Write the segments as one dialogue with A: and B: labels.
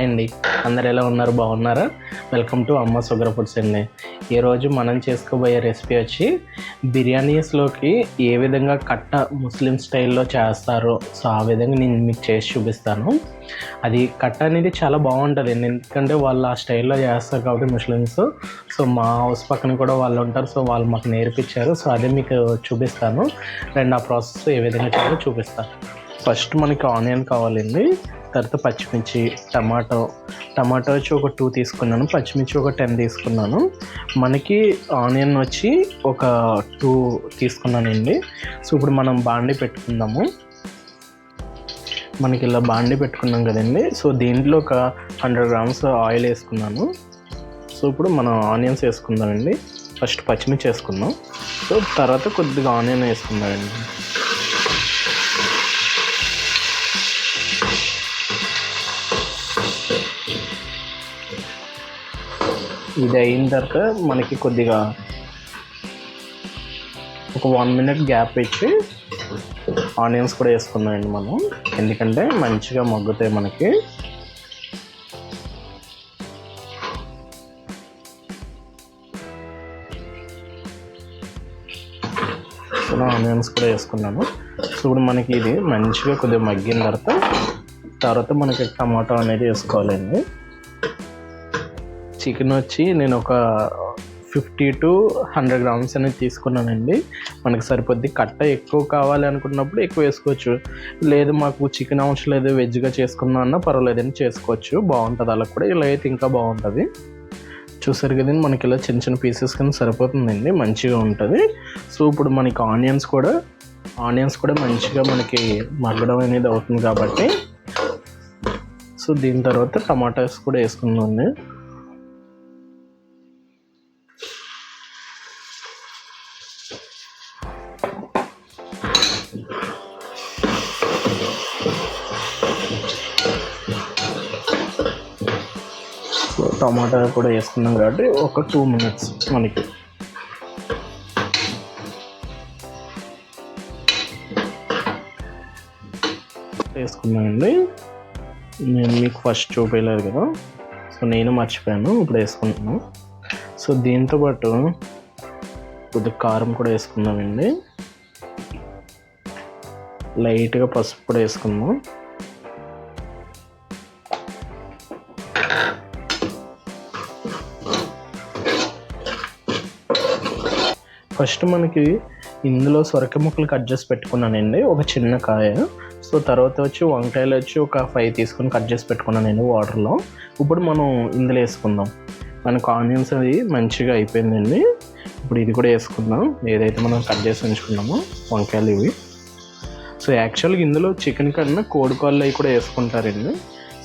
A: Hi అండి, అందరు ఎలా ఉన్నారు? బాగున్నారా? వెల్కమ్ టు అమ్మ సుగర్ ఫుడ్స్ అండి. ఈరోజు మనం చేసుకోబోయే రెసిపీ వచ్చి బిర్యానీస్లోకి ఏ విధంగా కట్ట ముస్లిం స్టైల్లో చేస్తారో సో ఆ విధంగా నేను మీకు చేసి చూపిస్తాను. అది కట్ట అనేది చాలా బాగుంటుంది, ఎందుకంటే వాళ్ళు ఆ స్టైల్లో చేస్తారు కాబట్టి ముస్లిమ్స్. సో మా హౌస్ పక్కన కూడా వాళ్ళు ఉంటారు, సో వాళ్ళు మాకు నేర్పించారు. సో అదే మీకు చూపిస్తాను. అండ్ ఆ ప్రాసెస్ ఏ విధంగా చేయాలో చూపిస్తాను. ఫస్ట్ మనకి ఆనియన్ కావాలండి, తర్వాత పచ్చిమిర్చి, టమాటో వచ్చి ఒక 2 తీసుకున్నాను, పచ్చిమిర్చి ఒక 10 తీసుకున్నాను. మనకి ఆనియన్ వచ్చి ఒక 2 తీసుకున్నానండి. సో ఇప్పుడు మనం బాండి పెట్టుకుందాము. మనకి ఇలా బాండి పెట్టుకున్నాం కదండి. సో దీంట్లో ఒక 100 గ్రామ్స్ ఆయిల్ వేసుకున్నాను. సో ఇప్పుడు మనం ఆనియన్స్ వేసుకుందామండి. ఫస్ట్ పచ్చిమిర్చి వేసుకుందాం, సో తర్వాత కొద్దిగా ఆనియన్ వేసుకుందామండి. ఇది అయిన తర్వాత మనకి కొద్దిగా ఒక 1 మినిట్ గ్యాప్ ఇచ్చి ఆనియన్స్ కూడా వేసుకుందామండి మనం, ఎందుకంటే మంచిగా మగ్గుతాయి మనకి. సో ఆనియన్స్ కూడా వేసుకున్నాను. సో ఇప్పుడు మనకి ఇది మంచిగా కొద్దిగా మగ్గిన తర్వాత మనకి టమాటో అనేది వేసుకోవాలండి. చికెన్ వచ్చి నేను ఒక 50 to 100 గ్రామ్స్ అనేది తీసుకున్నానండి. మనకి సరిపోద్ది. కట్ట ఎక్కువ కావాలి అనుకున్నప్పుడు ఎక్కువ వేసుకోవచ్చు, లేదు మాకు చికెన్ అవసరం లేదు వెజ్గా చేసుకున్నా అన్నా పర్వాలేదని చేసుకోవచ్చు, బాగుంటుంది. అలా కూడా ఇలా అయితే ఇంకా బాగుంటుంది. చూసారు కదండి, మనకి ఇలా చిన్న చిన్న పీసెస్ కింద సరిపోతుందండి, మంచిగా ఉంటుంది. సో ఇప్పుడు మనకి ఆనియన్స్ కూడా మంచిగా మనకి మగ్గడం అనేది అవుతుంది కాబట్టి, సో దీని తర్వాత టమాటాస్ కూడా వేసుకుందామండి. టమాటా కూడా వేసుకున్నాం కాబట్టి ఒక 2 మినిట్స్ మనకి వేసుకున్నానండి. నేను మీకు ఫస్ట్ చూపించలేదు కదా, సో నేను మర్చిపోయాను, ఇప్పుడు వేసుకుంటున్నాను. సో దీంతోపాటు కొద్దిగా కారం కూడా వేసుకుందామండి, లైట్గా పసుపు కూడా వేసుకుందాం. ఫస్ట్ మనకి ఇందులో సొరకాయ ముక్కలు కట్ చేసి పెట్టుకున్నానండి, ఒక చిన్న కాయ. సో తర్వాత వచ్చి వంకాయలు వచ్చి ఒక 5 తీసుకొని కట్ చేసి పెట్టుకున్నానండి వాటర్లో. ఇప్పుడు మనం ఇందులో వేసుకుందాం. మనకు ఆనియన్స్ అది మంచిగా అయిపోయిందండి. ఇప్పుడు ఇది కూడా వేసుకుందాం, ఏదైతే మనం కట్ చేసి ఉంచుకున్నామో వంకాయలు ఇవి. సో యాక్చువల్గా ఇందులో చికెన్ కన్నా కోడికాళ్ళు అవి కూడా వేసుకుంటారండి.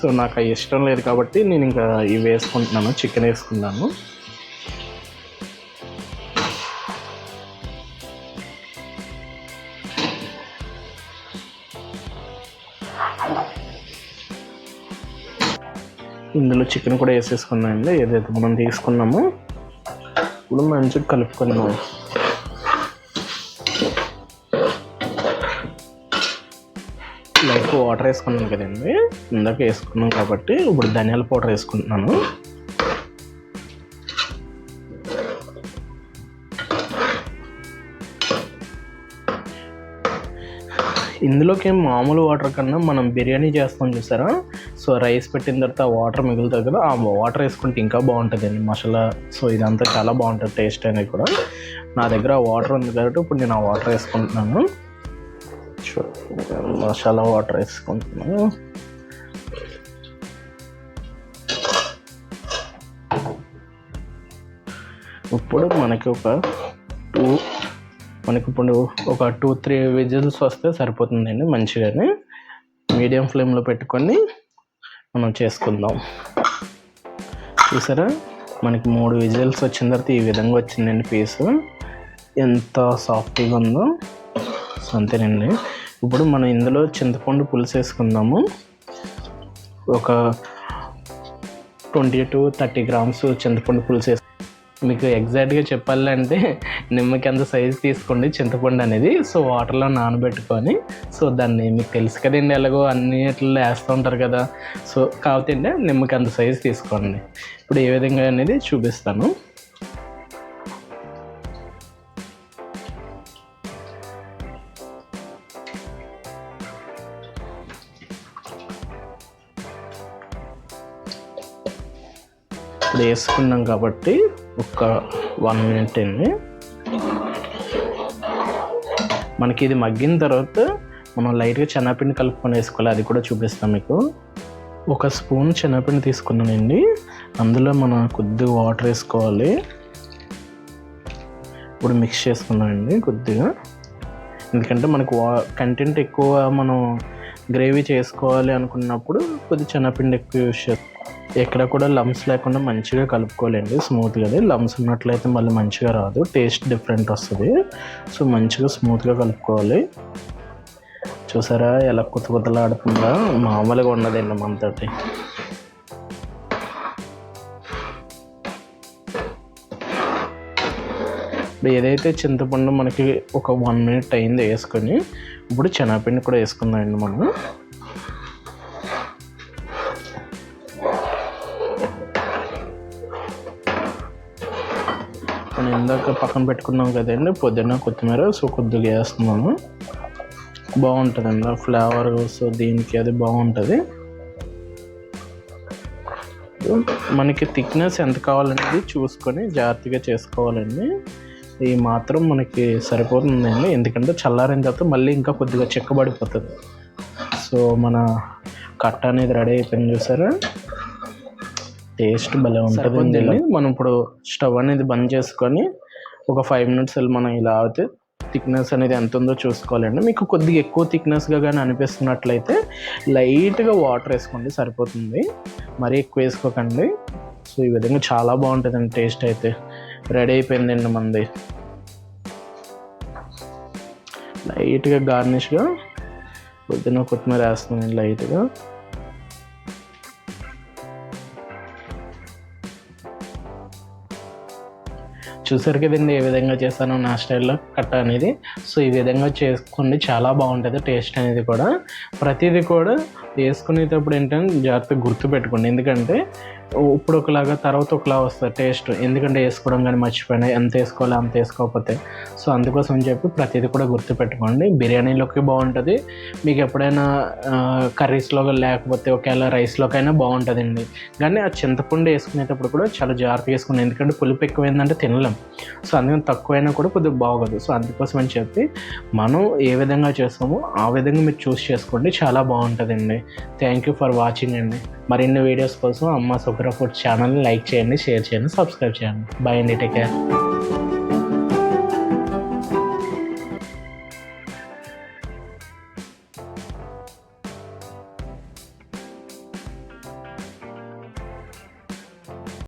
A: సో నాకు అవి ఇష్టం లేదు కాబట్టి నేను ఇంకా ఇవి వేసుకుంటున్నాను, చికెన్ వేసుకున్నాను. ఇందులో చికెన్ కూడా వేసేసుకున్నామండి, ఏదైతే మనం తీసుకున్నామో. ఇప్పుడు మంచిగా కలుపుకున్నాము. లైక్ వాటర్ వేసుకున్నాం కదండి, ఇందాక వేసుకున్నాం కాబట్టి ఇప్పుడు ధనియాల పౌడర్ వేసుకుంటున్నాను. ఇందులోకి మామూలు వాటర్ కన్నా మనం బిర్యానీ చేస్తాం చూసారా, సో రైస్ పెట్టిన తర్వాత వాటర్ మిగులుతుంది కదా, ఆ వాటర్ వేసుకుంటే ఇంకా బాగుంటుందండి మసాలా. సో ఇదంతా చాలా బాగుంటుంది టేస్ట్ అనేది కూడా. నా దగ్గర ఆ వాటర్ ఉంది కాబట్టి ఇప్పుడు నేను ఆ వాటర్ వేసుకుంటున్నాను. మసాలా వాటర్ వేసుకుంటున్నాను. ఇప్పుడు మనకి ఇప్పుడు ఒక 2-3 విజిల్స్ వస్తే సరిపోతుందండి మంచిగానే. మీడియం ఫ్లేమ్లో పెట్టుకొని మనం చేసుకుందాం. చూసారా, మనకి 3 విజిల్స్ వచ్చిన తర్వాత ఈ విధంగా వచ్చిందండి పీసు, ఎంత సాఫ్ట్గా ఉందో. అంతేనండి. ఇప్పుడు మనం ఇందులో చింతపండు పులుసు వేసుకుందాము. ఒక 20 to 30 గ్రామ్స్ చింతపండు పులుసు మీకు ఎగ్జాక్ట్గా చెప్పాలంటే నిమ్మకి అంత సైజు తీసుకోండి చింతపండు అనేది. సో వాటర్లో నానబెట్టుకొని, సో దాన్ని మీకు తెలుసు కదండి ఎలాగో అన్నిట్లో వేస్తూ ఉంటారు కదా. సో కాకపోతే నిమ్మకి అంత సైజు తీసుకోండి. ఇప్పుడు ఏ విధంగా అనేది చూపిస్తాను. ఇప్పుడు వేసుకున్నాం కాబట్టి ఒక 1 minute అండి. మనకి ఇది మగ్గిన తర్వాత మనం లైట్గా శనగపిండి కలుపుకొని వేసుకోవాలి. అది కూడా చూపిస్తాం మీకు. 1 స్పూన్ శనగపిండి తీసుకున్నానండి. అందులో మనం కొద్దిగా వాటర్ వేసుకోవాలి. ఇప్పుడు మిక్స్ చేసుకున్నామండి కొద్దిగా, ఎందుకంటే మనకు కంటెంట్ ఎక్కువ మనం గ్రేవీ చేసుకోవాలి అనుకున్నప్పుడు కొద్దిగా శనగపిండి ఎక్కువ యూజ్ చేస్తాం. ఎక్కడ కూడా లమ్స్ లేకుండా మంచిగా కలుపుకోవాలండి స్మూత్గా. లమ్స్ ఉన్నట్లయితే మళ్ళీ మంచిగా రాదు, టేస్ట్ డిఫరెంట్ వస్తుంది. సో మంచిగా స్మూత్గా కలుపుకోవాలి. చూసారా ఎలా కుతకుతలాడుతుందా, మామూలుగా ఉండదండి మనతోటి. ఇప్పుడు ఏదైతే చింతపండు మనకి ఒక 1 minute అయింది వేసుకొని, ఇప్పుడు శనగపిండి కూడా వేసుకుందామండి మనం. మనం ఇందాక పక్కన పెట్టుకున్నాం కదండి పుదీనా కొత్తిమీర, సో కొద్దిగా వేస్తున్నాను. బాగుంటుందండి ఫ్లేవర్. సో దీనికి అది బాగుంటుంది. మనకి థిక్నెస్ ఎంత కావాలనేది చూసుకొని జాగ్రత్తగా చేసుకోవాలండి. ఈ మాత్రం మనకి సరిపోతుందండి, ఎందుకంటే చల్లారిన తర్వాత మళ్ళీ ఇంకా కొద్దిగా చిక్కబడిపోతుంది. సో మన కట్ట అనేది రెడీ అయిపోయింది. చూసారా టేస్ట్ భలే ఉంటుంది. మనం ఇప్పుడు స్టవ్ అనేది బంద్ చేసుకొని ఒక 5 minutes మనం ఇలా అయితే థిక్నెస్ అనేది ఎంత ఉందో చూసుకోవాలండి. మీకు కొద్దిగా ఎక్కువ థిక్నెస్గా కానీ అనిపిస్తున్నట్లయితే లైట్గా వాటర్ వేసుకోండి సరిపోతుంది, మరీ ఎక్కువ వేసుకోకండి. సో ఈ విధంగా చాలా బాగుంటుందండి. టేస్ట్ అయితే రెడీ అయిపోయిందండి మనది. లైట్గా గార్నిష్గా పుదీనా కొత్తిమీర వేస్తున్నాను లైట్గా. చూసారు కదండి ఏ విధంగా చేస్తాను నా స్టైల్లో కట్ట అనేది. సో ఈ విధంగా చేసుకోండి, చాలా బాగుంటుంది టేస్ట్ అనేది కూడా. ప్రతిదీ కూడా వేసుకునేటప్పుడు ఏంటంటే జాగ్రత్తగా గుర్తుపెట్టుకోండి, ఎందుకంటే ఇప్పుడు ఒకలాగా తర్వాత ఒకలా వస్తుంది టేస్ట్. ఎందుకంటే వేసుకోవడం కానీ మర్చిపోయినా, ఎంత వేసుకోవాలి అంత వేసుకోకపోతే. సో అందుకోసం అని చెప్పి ప్రతిదీ కూడా గుర్తుపెట్టుకోండి. బిర్యానీలోకి బాగుంటుంది, మీకు ఎప్పుడైనా కర్రీస్లో లేకపోతే ఒకవేళ రైస్లోకైనా బాగుంటుందండి. కానీ ఆ చింతపండు వేసుకునేటప్పుడు కూడా చాలా జాగ్రత్తగా వేసుకోండి, ఎందుకంటే పులుపు ఎక్కువైందంటే తినలేం. సో అందుకని తక్కువైనా కూడా కొద్దిగా బాగోదు. సో అందుకోసం అని చెప్పి మనం ఏ విధంగా చేస్తామో ఆ విధంగా మీరు చూస్ చేసుకోండి, చాలా బాగుంటుందండి. థ్యాంక్ యూ ఫర్ వాచింగ్ అండి. మరిన్ని వీడియోస్ కోసం అమ్మ సుగ్ర ఫుడ్ ఛానల్ని లైక్ చేయండి, షేర్ చేయండి, సబ్స్క్రైబ్ చేయండి. బాయ్ అండి, టేక్ కేర్.